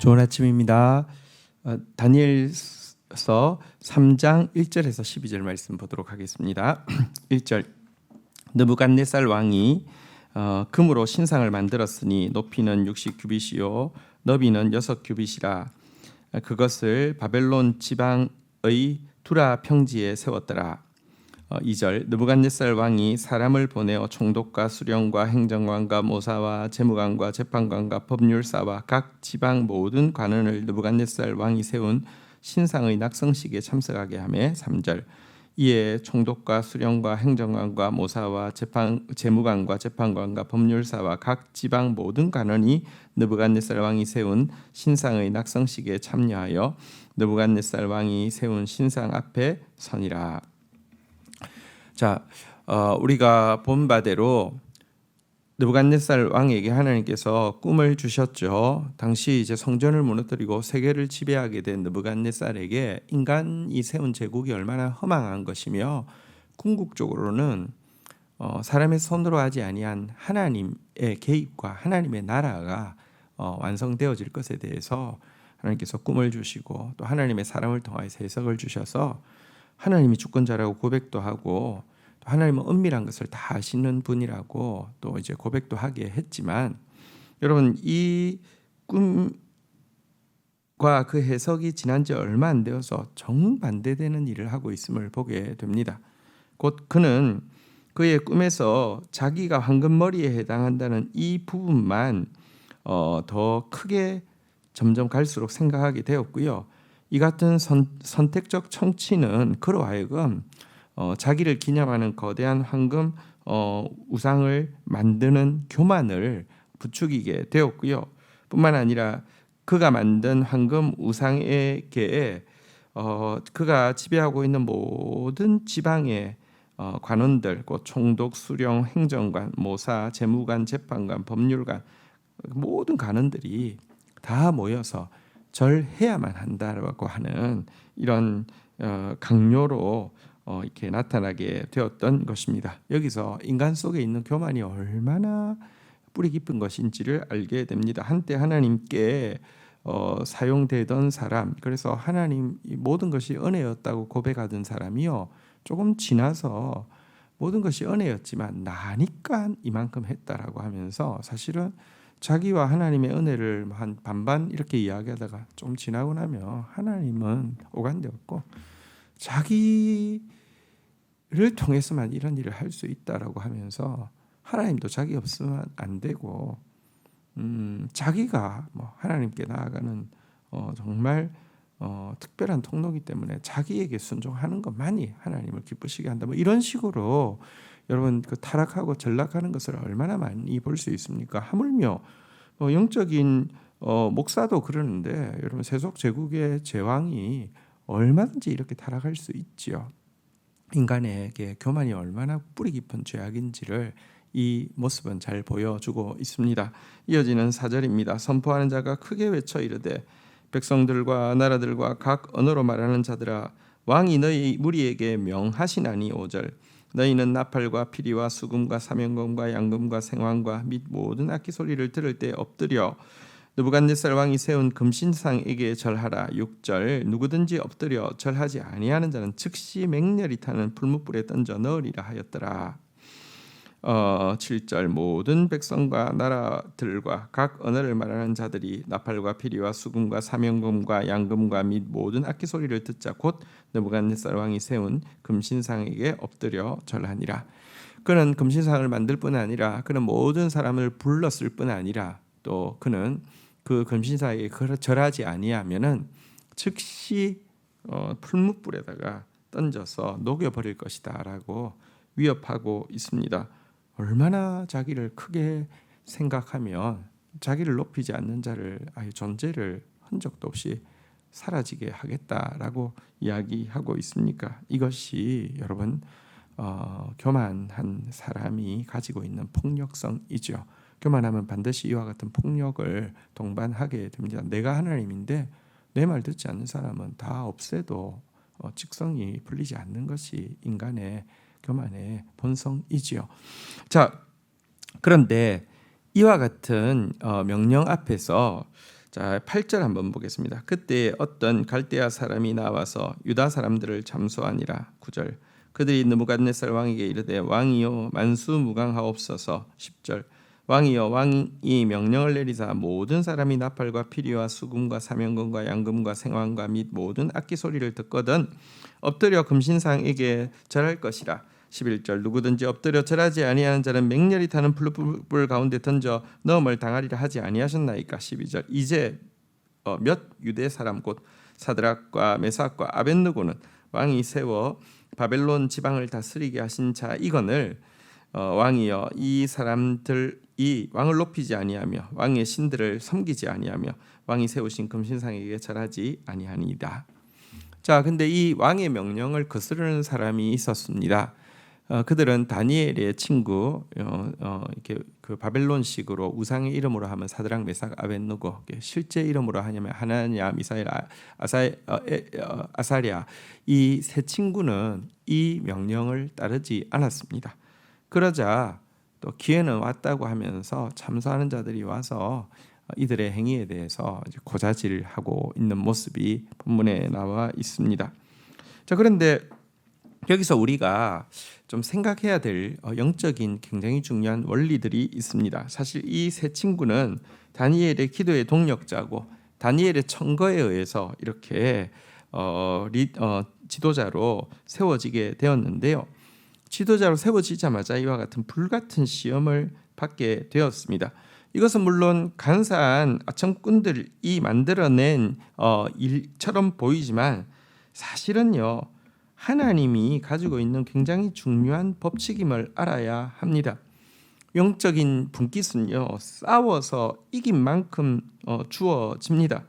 좋은 아침입니다. 다니엘서 3장 1절에서 12절 말씀 보도록 하겠습니다. 1절 느부갓네살 왕이 금으로 신상을 만들었으니 높이는 60규빗이요 너비는 6규빗이라 그것을 바벨론 지방의 두라 평지에 세웠더라. 2절 느부갓네살 왕이 사람을 보내어 총독과 수령과 행정관과 모사와 재무관과 재판관과 법률사와 각 지방 모든 관원을 느부갓네살 왕이 세운 신상의 낙성식에 참석하게 하며 3절 이에 총독과 수령과 행정관과 모사와 재무관과 재판관과 법률사와 각 지방 모든 관원이 느부갓네살 왕이 세운 신상의 낙성식에 참여하여 느부갓네살 왕이 세운 신상 앞에 서니라. 자, 우리가 본 바대로 느부갓네살 왕에게 하나님께서 꿈을 주셨죠. 당시 이제 성전을 무너뜨리고 세계를 지배하게 된 느부갓네살에게 인간이 세운 제국이 얼마나 허망한 것이며 궁극적으로는 사람의 손으로 하지 아니한 하나님의 개입과 하나님의 나라가 완성되어질 것에 대해서 하나님께서 꿈을 주시고 또 하나님의 사람을 통하여서 해석을 주셔서 하나님이 주권자라고 고백도 하고 또 하나님은 은밀한 것을 다 아시는 분이라고 또 이제 고백도 하게 했지만 여러분 이 꿈과 그 해석이 지난 지 얼마 안 되어서 정반대되는 일을 하고 있음을 보게 됩니다. 곧 그는 그의 꿈에서 자기가 황금머리에 해당한다는 이 부분만 더 크게 점점 갈수록 생각하게 되었고요. 이 같은 선택적 청취는 그로 하여금 자기를 기념하는 거대한 황금 우상을 만드는 교만을 부추기게 되었고요. 뿐만 아니라 그가 만든 황금 우상에게 그가 지배하고 있는 모든 지방의 관원들, 곧 총독, 수령, 행정관, 모사, 재무관, 재판관, 법률관 모든 관원들이 다 모여서 절해야만 한다라고 하는 이런 강요로 이렇게 나타나게 되었던 것입니다. 여기서 인간 속에 있는 교만이 얼마나 뿌리 깊은 것인지를 알게 됩니다. 한때 하나님께 사용되던 사람, 그래서 하나님 모든 것이 은혜였다고 고백하던 사람이요, 조금 지나서 모든 것이 은혜였지만 나니까 이만큼 했다라고 하면서 사실은 자기와 하나님의 은혜를 한 반반 이렇게 이야기하다가 좀 지나고 나면 하나님은 오간데없고 자기를 통해서만 이런 일을 할 수 있다라고 하면서 하나님도 자기 없으면 안 되고 자기가 하나님께 나아가는 정말 특별한 통로이기 때문에 자기에게 순종하는 것만이 하나님을 기쁘시게 한다. 이런 식으로 여러분 그 타락하고 전락하는 것을 얼마나 많이 볼 수 있습니까? 하물며 영적인 목사도 그러는데 여러분 세속 제국의 제왕이 얼마든지 이렇게 타락할 수 있지요. 인간에게 교만이 얼마나 뿌리 깊은 죄악인지를 이 모습은 잘 보여주고 있습니다. 이어지는 4절입니다. 선포하는 자가 크게 외쳐 이르되 백성들과 나라들과 각 언어로 말하는 자들아 왕이 너희 무리에게 명하시나니 5절 너희는 나팔과 피리와 수금과 사명금과 양금과 생황과 및 모든 악기 소리를 들을 때 엎드려 느부갓네살 왕이 세운 금신상에게 절하라. 6절 누구든지 엎드려 절하지 아니하는 자는 즉시 맹렬히 타는 풀무불에 던져 넣으리라 하였더라. 7절 모든 백성과 나라들과 각 언어를 말하는 자들이 나팔과 피리와 수금과 사명금과 양금과 및 모든 악기 소리를 듣자 곧 느부갓네살 왕이 세운 금신상에게 엎드려 절하니라. 그는 금신상을 만들 뿐 아니라 그는 모든 사람을 불렀을 뿐 아니라 또 그는 그 금신상에게 절하지 아니하면은 즉시 풀무불에다가 던져서 녹여버릴 것이다라고 위협하고 있습니다. 얼마나 자기를 크게 생각하면 자기를 높이지 않는 자를 아예 존재를 흔적도 없이 사라지게 하겠다라고 이야기하고 있습니까? 이것이 여러분 교만한 사람이 가지고 있는 폭력성이죠. 교만하면 반드시 이와 같은 폭력을 동반하게 됩니다. 내가 하나님인데 내 말 듣지 않는 사람은 다 없애도 직성이 풀리지 않는 것이 인간의 교만의 본성이지요. 자, 그런데 이와 같은 명령 앞에서 자, 8절 한번 보겠습니다. 그때 어떤 갈대아 사람이 나와서 유다 사람들을 잠수하니라. 9절. 그들이 느부갓네살 왕에게 이르되 왕이여 만수무강하옵소서. 10절. 왕이여 왕이 명령을 내리사 모든 사람이 나팔과 피리와 수금과 사명금과 양금과 생황과 및 모든 악기 소리를 듣거든 엎드려 금신상에게 절할 것이라. 11절. 누구든지 엎드려 절하지 아니하는 자는 맹렬히 타는 풀불 가운데 던져 넣음을 당하리라 하지 아니하셨나이까. 12절. 이제 몇 유대 사람 곧 사드락과 메삭과 아벳느고는 왕이 세워 바벨론 지방을 다스리게 하신 자이거늘 왕이여 이 사람들이 왕을 높이지 아니하며 왕의 신들을 섬기지 아니하며 왕이 세우신 금신상에게 절하지 아니하니이다. 자, 근데 이 왕의 명령을 거스르는 사람이 있었습니다. 그들은 다니엘의 친구, 이렇게 그 바벨론식으로 우상의 이름으로 하면 사드락, 메삭, 아벳느고, 실제 이름으로 하냐면 하나냐, 미사엘, 아사랴, 이 세 친구는 이 명령을 따르지 않았습니다. 그러자 또 기회는 왔다고 하면서 참소하는 자들이 와서 이들의 행위에 대해서 고자질을 하고 있는 모습이 본문에 나와 있습니다. 자, 그런데 여기서 우리가 좀 생각해야 될 영적인 굉장히 중요한 원리들이 있습니다. 사실 이 세 친구는 다니엘의 기도의 동력자고 다니엘의 청거에 의해서 이렇게 지도자로 세워지게 되었는데요. 지도자로 세워지자마자 이와 같은 불같은 시험을 받게 되었습니다. 이것은 물론 간사한 아첨꾼들이 만들어낸 일처럼 보이지만 사실은요, 하나님이 가지고 있는 굉장히 중요한 법칙임을 알아야 합니다. 영적인 분깃은요, 싸워서 이긴 만큼 주어집니다.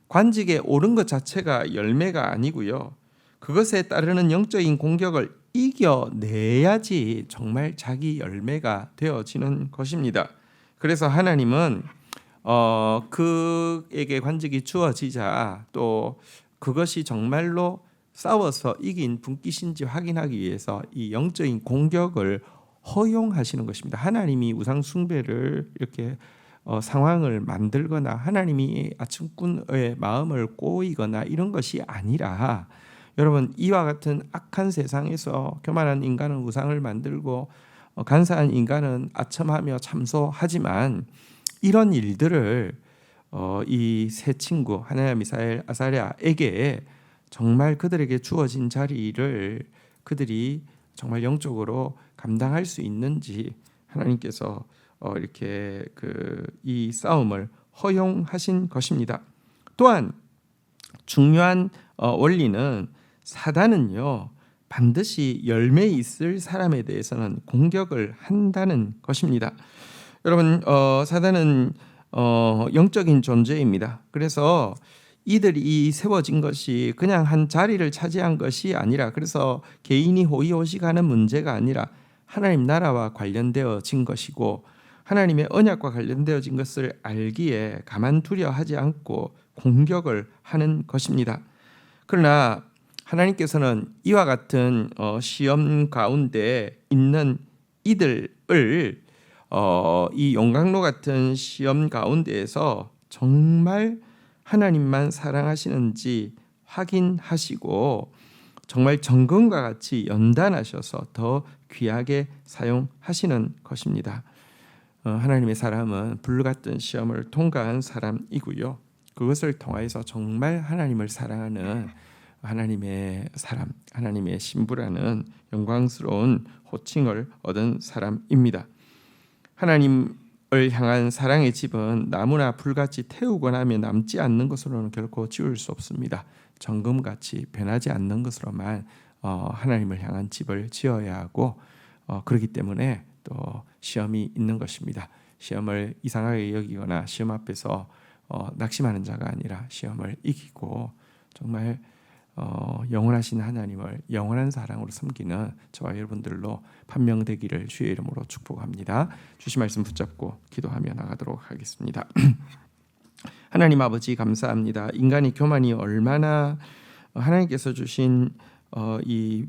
관직에 오른 것 자체가 열매가 아니고요, 그것에 따르는 영적인 공격을 이겨내야지 정말 자기 열매가 되어지는 것입니다. 그래서 하나님은 그에게 관직이 주어지자 또 그것이 정말로 싸워서 이긴 분깃인지 확인하기 위해서 이 영적인 공격을 허용하시는 것입니다. 하나님이 우상 숭배를 이렇게 상황을 만들거나 하나님이 아첨꾼의 마음을 꼬이거나 이런 것이 아니라, 여러분, 이와 같은 악한 세상에서 교만한 인간은 우상을 만들고 간사한 인간은 아첨하며 참소하지만 이런 일들을 이 세 친구 하나야, 미사엘, 아사랴에게 정말 그들에게 주어진 자리를 그들이 정말 영적으로 감당할 수 있는지 하나님께서 이렇게 이 싸움을 허용하신 것입니다. 또한 중요한 원리는 사단은요, 반드시 열매 있을 사람에 대해서는 공격을 한다는 것입니다. 여러분, 사단은 영적인 존재입니다. 그래서 이들이 세워진 것이 그냥 한 자리를 차지한 것이 아니라, 그래서 개인이 호의호식하는 문제가 아니라 하나님 나라와 관련되어진 것이고 하나님의 언약과 관련되어진 것을 알기에 가만두려 하지 않고 공격을 하는 것입니다. 그러나 하나님께서는 이와 같은 시험 가운데 있는 이들을 이 용광로 같은 시험 가운데에서 정말 하나님만 사랑하시는지 확인하시고 정말 정금과 같이 연단하셔서 더 귀하게 사용하시는 것입니다. 하나님의 사람은 불같은 시험을 통과한 사람이고요, 그것을 통하여서 정말 하나님을 사랑하는 하나님의 사람, 하나님의 신부라는 영광스러운 호칭을 얻은 사람입니다. 하나님을 향한 사랑의 집은 나무나 불같이 태우고 나면 남지 않는 것으로는 결코 지울 수 없습니다. 정금같이 변하지 않는 것으로만 하나님을 향한 집을 지어야 하고, 그렇기 때문에 또 시험이 있는 것입니다. 시험을 이상하게 여기거나 시험 앞에서 낙심하는 자가 아니라 시험을 이기고 정말 영원하신 하나님을 영원한 사랑으로 섬기는 저와 여러분들로 판명되기를 주의 이름으로 축복합니다. 주신 말씀 붙잡고 기도하며 나가도록 하겠습니다. 하나님 아버지, 감사합니다. 인간의 교만이 얼마나 하나님께서 주신 이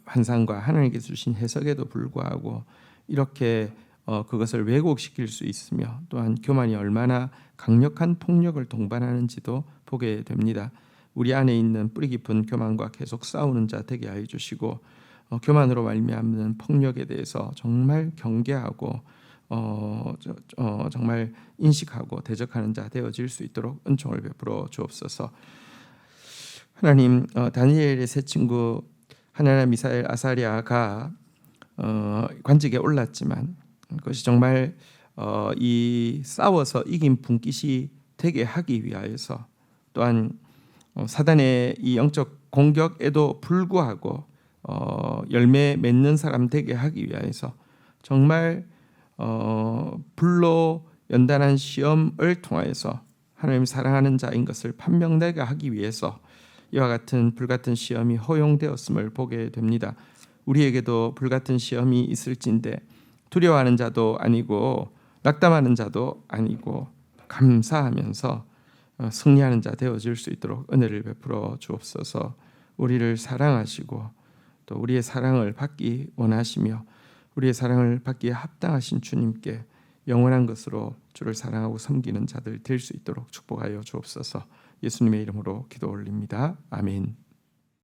환상과 하나님께서 주신 해석에도 불구하고 이렇게 그것을 왜곡시킬 수 있으며 또한 교만이 얼마나 강력한 폭력을 동반하는지도 보게 됩니다. 우리 안에 있는 뿌리 깊은 교만과 계속 싸우는 자 되게 하여 주시고 교만으로 말미암는 폭력에 대해서 정말 경계하고 정말 인식하고 대적하는 자 되어질 수 있도록 은총을 베풀어 주옵소서. 하나님, 다니엘의 세 친구 하나냐, 미사엘, 아사랴가 관직에 올랐지만 그것이 정말 이 싸워서 이긴 분깃이 되게 하기 위하여서 또한 사단의 이 영적 공격에도 불구하고 열매 맺는 사람 되게 하기 위하여서 정말 불로 연단한 시험을 통하여서 하나님 사랑하는 자인 것을 판명되게 하기 위해서 이와 같은 불같은 시험이 허용되었음을 보게 됩니다. 우리에게도 불같은 시험이 있을진데 두려워하는 자도 아니고 낙담하는 자도 아니고 감사하면서 승리하는 자 되어질 수 있도록 은혜를 베풀어 주옵소서. 우리를 사랑하시고 또 우리의 사랑을 받기 원하시며 우리의 사랑을 받기에 합당하신 주님께 영원한 것으로 주를 사랑하고 섬기는 자들 될 수 있도록 축복하여 주옵소서. 예수님의 이름으로 기도 올립니다. 아멘.